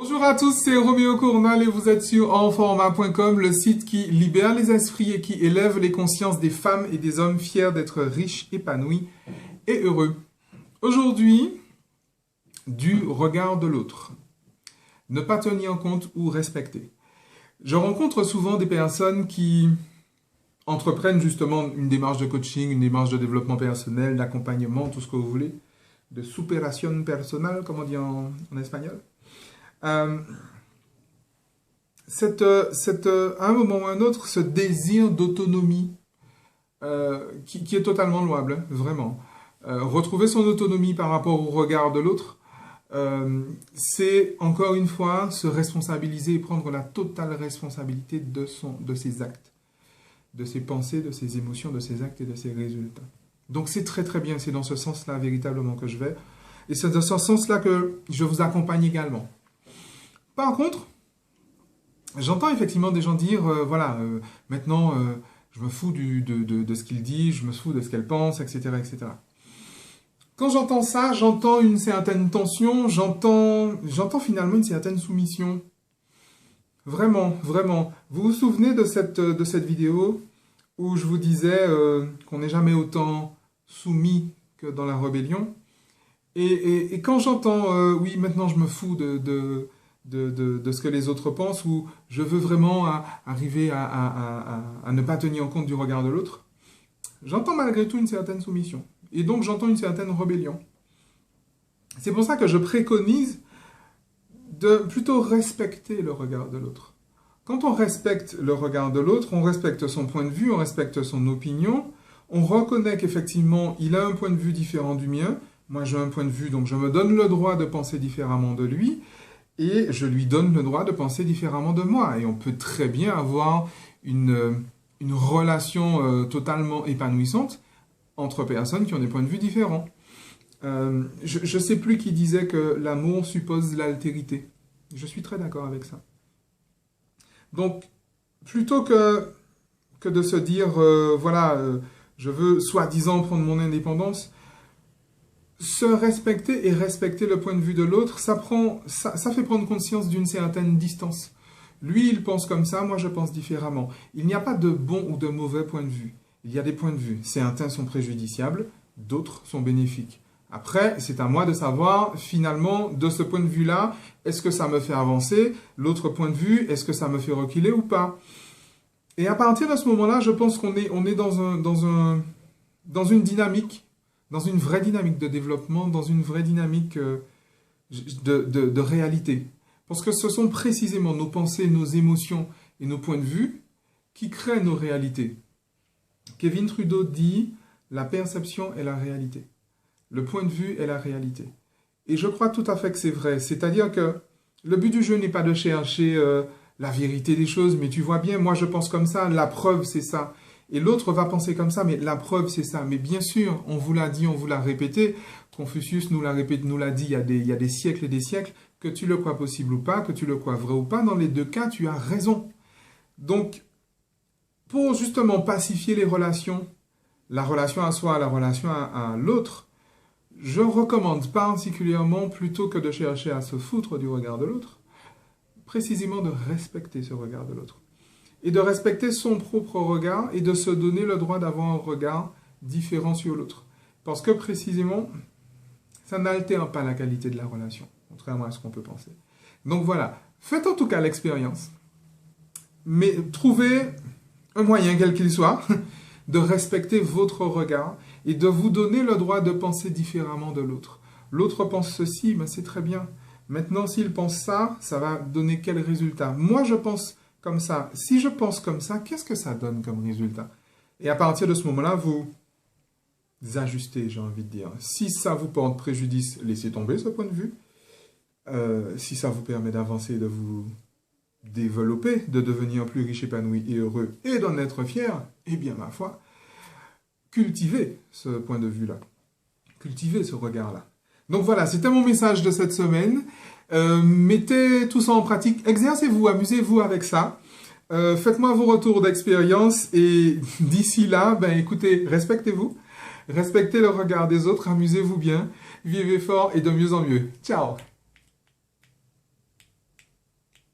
Bonjour à tous, c'est Roméo Cournal et vous êtes sur enformat.com, le site qui libère les esprits et qui élève les consciences des femmes et des hommes fiers d'être riches, épanouis et heureux. Aujourd'hui, du regard de l'autre. Ne pas tenir compte ou respecter. Je rencontre souvent des personnes qui entreprennent justement une démarche de coaching, une démarche de développement personnel, d'accompagnement, tout ce que vous voulez, de superación personal, comme on dit en espagnol. À un moment ou à un autre, ce désir d'autonomie qui est totalement louable, hein, vraiment. Retrouver son autonomie par rapport au regard de l'autre, c'est encore une fois se responsabiliser et prendre la totale responsabilité de ses actes, de ses pensées, de ses émotions, de ses actes et de ses résultats. Donc c'est très très bien, c'est dans ce sens-là véritablement que je vais. Et c'est dans ce sens-là que je vous accompagne également. Par contre, j'entends effectivement des gens dire, maintenant, je me fous de ce qu'il dit, je me fous de ce qu'elle pense, etc., etc. Quand j'entends ça, j'entends une certaine tension, j'entends finalement une certaine soumission. Vraiment, vraiment. Vous vous souvenez de cette vidéo où je vous disais qu'on n'est jamais autant soumis que dans la rébellion? Et quand j'entends, oui, maintenant je me fous de ce que les autres pensent, ou je veux vraiment arriver à ne pas tenir compte du regard de l'autre, j'entends malgré tout une certaine soumission. Et donc j'entends une certaine rébellion. C'est pour ça que je préconise de plutôt respecter le regard de l'autre. Quand on respecte le regard de l'autre, on respecte son point de vue, on respecte son opinion, on reconnaît qu'effectivement il a un point de vue différent du mien, moi j'ai un point de vue, donc je me donne le droit de penser différemment de lui, et je lui donne le droit de penser différemment de moi. Et on peut très bien avoir une relation totalement épanouissante entre personnes qui ont des points de vue différents. Je ne sais plus qui disait que l'amour suppose l'altérité. Je suis très d'accord avec ça. Donc, plutôt que de se dire, je veux soi-disant prendre mon indépendance, se respecter et respecter le point de vue de l'autre, ça fait prendre conscience d'une certaine distance. Lui, il pense comme ça, moi je pense différemment. Il n'y a pas de bon ou de mauvais point de vue. Il y a des points de vue. Certains sont préjudiciables, d'autres sont bénéfiques. Après, c'est à moi de savoir, finalement, de ce point de vue-là, est-ce que ça me fait avancer? L'autre point de vue, est-ce que ça me fait reculer ou pas? Et à partir de ce moment-là, je pense qu'on est dans une dynamique, dans une vraie dynamique de développement, dans une vraie dynamique de réalité. Parce que ce sont précisément nos pensées, nos émotions et nos points de vue qui créent nos réalités. Kevin Trudeau dit « La perception est la réalité. Le point de vue est la réalité. » Et je crois tout à fait que c'est vrai. C'est-à-dire que le but du jeu n'est pas de chercher la vérité des choses, mais tu vois bien, moi je pense comme ça, la preuve c'est ça. Et l'autre va penser comme ça, mais la preuve c'est ça. Mais bien sûr, on vous l'a dit, on vous l'a répété, Confucius nous l'a dit il y a des siècles et des siècles, que tu le crois possible ou pas, que tu le crois vrai ou pas, dans les deux cas, tu as raison. Donc, pour justement pacifier les relations, la relation à soi, la relation à l'autre, je recommande particulièrement, plutôt que de chercher à se foutre du regard de l'autre, précisément de respecter ce regard de l'autre. Et de respecter son propre regard et de se donner le droit d'avoir un regard différent sur l'autre. Parce que précisément, ça n'altère pas la qualité de la relation, contrairement à ce qu'on peut penser. Donc voilà, faites en tout cas l'expérience, mais trouvez un moyen, quel qu'il soit, de respecter votre regard et de vous donner le droit de penser différemment de l'autre. L'autre pense ceci, ben c'est très bien. Maintenant, s'il pense ça, ça va donner quel résultat? Moi, je pense comme ça. Si je pense comme ça, qu'est-ce que ça donne comme résultat? Et à partir de ce moment-là, vous ajustez, j'ai envie de dire. Si ça vous porte préjudice, laissez tomber ce point de vue. Si ça vous permet d'avancer, de vous développer, de devenir plus riche, épanoui et heureux, et d'en être fier, eh bien, ma foi, cultivez ce point de vue-là. Cultivez ce regard-là. Donc voilà, c'était mon message de cette semaine. Mettez tout ça en pratique, exercez-vous, amusez-vous avec ça. Faites-moi vos retours d'expérience et d'ici là, ben écoutez, respectez-vous, respectez le regard des autres, amusez-vous bien, vivez fort et de mieux en mieux. Ciao!